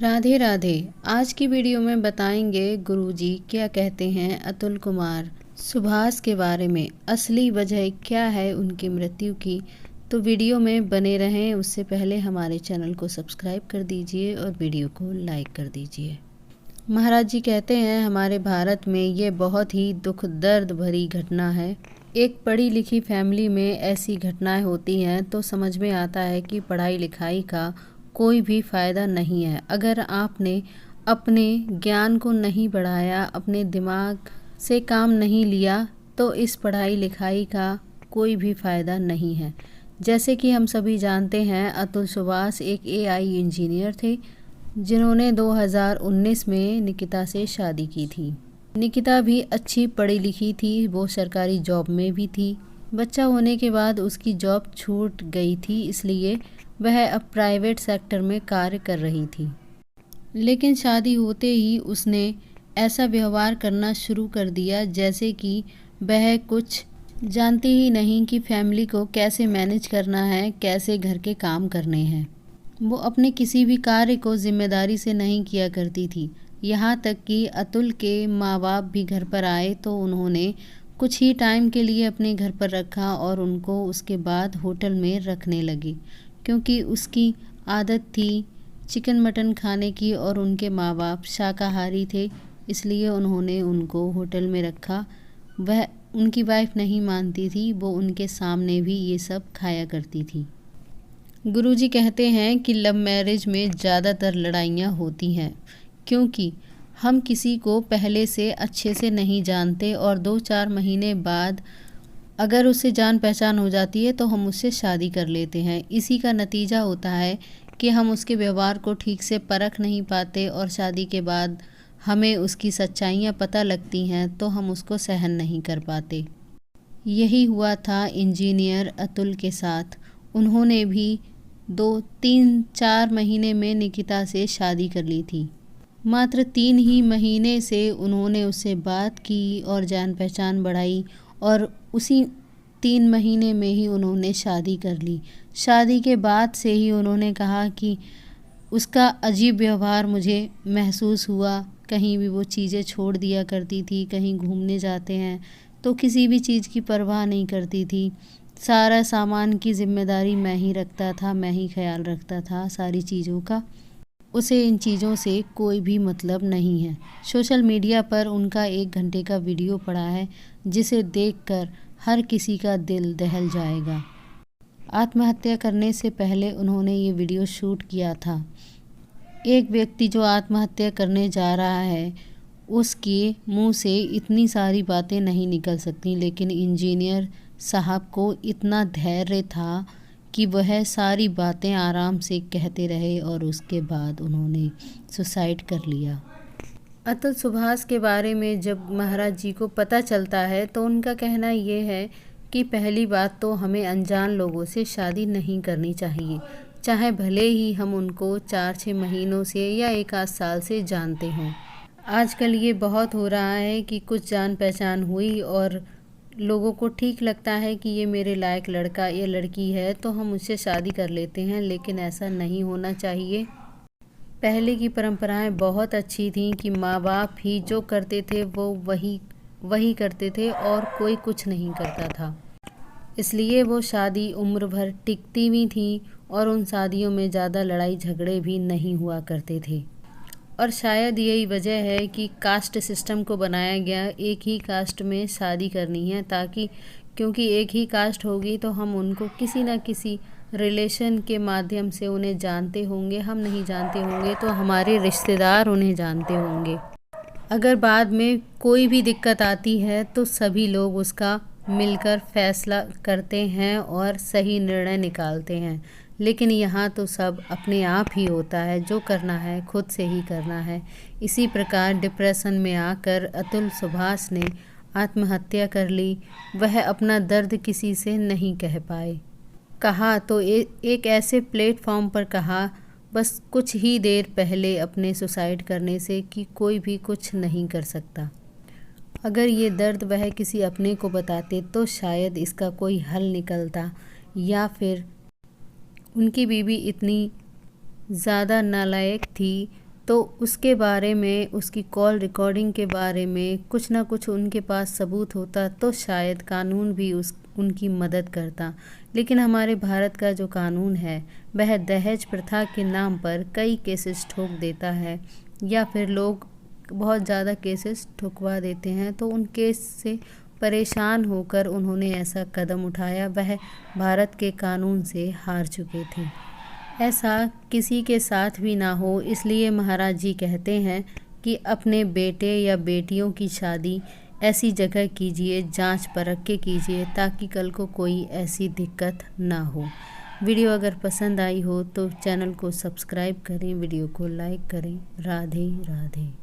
राधे राधे। आज की वीडियो में बताएंगे गुरुजी क्या कहते हैं अतुल कुमार सुभाष के बारे में, असली वजह क्या है उनकी मृत्यु की। तो वीडियो में बने रहें। उससे पहले हमारे चैनल को सब्सक्राइब कर दीजिए और वीडियो को लाइक कर दीजिए। महाराज जी कहते हैं, हमारे भारत में ये बहुत ही दुख दर्द भरी घटना है। एक पढ़ी लिखी फैमिली में ऐसी घटनाएं होती हैं तो समझ में आता है कि पढ़ाई लिखाई का कोई भी फ़ायदा नहीं है। अगर आपने अपने ज्ञान को नहीं बढ़ाया, अपने दिमाग से काम नहीं लिया, तो इस पढ़ाई लिखाई का कोई भी फ़ायदा नहीं है। जैसे कि हम सभी जानते हैं, अतुल सुभाष एक एआई इंजीनियर थे जिन्होंने 2019 में निकिता से शादी की थी। निकिता भी अच्छी पढ़ी लिखी थी, वो सरकारी जॉब में भी थी। बच्चा होने के बाद उसकी जॉब छूट गई थी, इसलिए वह अब प्राइवेट सेक्टर में कार्य कर रही थी। लेकिन शादी होते ही उसने ऐसा व्यवहार करना शुरू कर दिया जैसे कि वह कुछ जानती ही नहीं कि फैमिली को कैसे मैनेज करना है, कैसे घर के काम करने हैं। वो अपने किसी भी कार्य को जिम्मेदारी से नहीं किया करती थी। यहाँ तक कि अतुल के माँ बाप भी घर पर आए तो उन्होंने कुछ ही टाइम के लिए अपने घर पर रखा और उनको उसके बाद होटल में रखने लगी, क्योंकि उसकी आदत थी चिकन मटन खाने की और उनके माँ बाप शाकाहारी थे, इसलिए उन्होंने उनको होटल में रखा। वह उनकी वाइफ नहीं मानती थी, वो उनके सामने भी ये सब खाया करती थी। गुरुजी कहते हैं कि लव मैरिज में ज़्यादातर लड़ाइयाँ होती हैं, क्योंकि हम किसी को पहले से अच्छे से नहीं जानते और 2-4 महीने बाद अगर उससे जान पहचान हो जाती है तो हम उससे शादी कर लेते हैं। इसी का नतीजा होता है कि हम उसके व्यवहार को ठीक से परख नहीं पाते और शादी के बाद हमें उसकी सच्चाइयाँ पता लगती हैं तो हम उसको सहन नहीं कर पाते। यही हुआ था इंजीनियर अतुल के साथ। उन्होंने भी 2-3-4 महीने में निकिता से शादी कर ली थी। मात्र 3 ही महीने से उन्होंने उससे बात की और जान पहचान बढ़ाई और उसी 3 महीने में ही उन्होंने शादी कर ली। शादी के बाद से ही उन्होंने कहा कि उसका अजीब व्यवहार मुझे महसूस हुआ। कहीं भी वो चीज़ें छोड़ दिया करती थी, कहीं घूमने जाते हैं तो किसी भी चीज़ की परवाह नहीं करती थी। सारा सामान की जिम्मेदारी मैं ही रखता था, मैं ही ख्याल रखता था सारी चीज़ों का। उसे इन चीज़ों से कोई भी मतलब नहीं है। सोशल मीडिया पर उनका 1 घंटे का वीडियो पड़ा है जिसे देखकर हर किसी का दिल दहल जाएगा। आत्महत्या करने से पहले उन्होंने ये वीडियो शूट किया था। एक व्यक्ति जो आत्महत्या करने जा रहा है उसके मुंह से इतनी सारी बातें नहीं निकल सकती, लेकिन इंजीनियर साहब को इतना धैर्य था कि वह सारी बातें आराम से कहते रहे और उसके बाद उन्होंने सुसाइड कर लिया। अतुल सुभाष के बारे में जब महाराज जी को पता चलता है तो उनका कहना ये है कि पहली बात तो हमें अनजान लोगों से शादी नहीं करनी चाहिए, चाहे भले ही हम उनको 4-6 महीनों से या 1 आध साल से जानते हों। आजकल ये बहुत हो रहा है कि कुछ जान पहचान हुई और लोगों को ठीक लगता है कि ये मेरे लायक लड़का या लड़की है तो हम उससे शादी कर लेते हैं, लेकिन ऐसा नहीं होना चाहिए। पहले की परंपराएं बहुत अच्छी थीं कि माँ बाप ही जो करते थे वो वही करते थे और कोई कुछ नहीं करता था, इसलिए वो शादी उम्र भर टिकती भी थी और उन शादियों में ज़्यादा लड़ाई झगड़े भी नहीं हुआ करते थे। और शायद यही वजह है कि कास्ट सिस्टम को बनाया गया, एक ही कास्ट में शादी करनी है, ताकि क्योंकि एक ही कास्ट होगी तो हम उनको किसी न किसी रिलेशन के माध्यम से उन्हें जानते होंगे, हम नहीं जानते होंगे तो हमारे रिश्तेदार उन्हें जानते होंगे। अगर बाद में कोई भी दिक्कत आती है तो सभी लोग उसका मिलकर फैसला करते हैं और सही निर्णय निकालते हैं, लेकिन यहाँ तो सब अपने आप ही होता है, जो करना है खुद से ही करना है। इसी प्रकार डिप्रेशन में आकर अतुल सुभाष ने आत्महत्या कर ली। वह अपना दर्द किसी से नहीं कह पाए। कहा तो एक ऐसे प्लेटफॉर्म पर कहा, बस कुछ ही देर पहले अपने सुसाइड करने से, कि कोई भी कुछ नहीं कर सकता। अगर ये दर्द वह किसी अपने को बताते तो शायद इसका कोई हल निकलता, या फिर उनकी बीवी इतनी ज़्यादा नालायक थी तो उसके बारे में, उसकी कॉल रिकॉर्डिंग के बारे में कुछ ना कुछ उनके पास सबूत होता तो शायद कानून भी उनकी मदद करता। लेकिन हमारे भारत का जो कानून है वह दहेज प्रथा के नाम पर कई केसेस ठोक देता है, या फिर लोग बहुत ज़्यादा केसेस ठुकवा देते हैं। तो उन केस से परेशान होकर उन्होंने ऐसा कदम उठाया। वह भारत के कानून से हार चुके थे। ऐसा किसी के साथ भी ना हो, इसलिए महाराज जी कहते हैं कि अपने बेटे या बेटियों की शादी ऐसी जगह कीजिए, जांच परख के कीजिए, ताकि कल को कोई ऐसी दिक्कत ना हो। वीडियो अगर पसंद आई हो तो चैनल को सब्सक्राइब करें, वीडियो को लाइक करें। राधे राधे।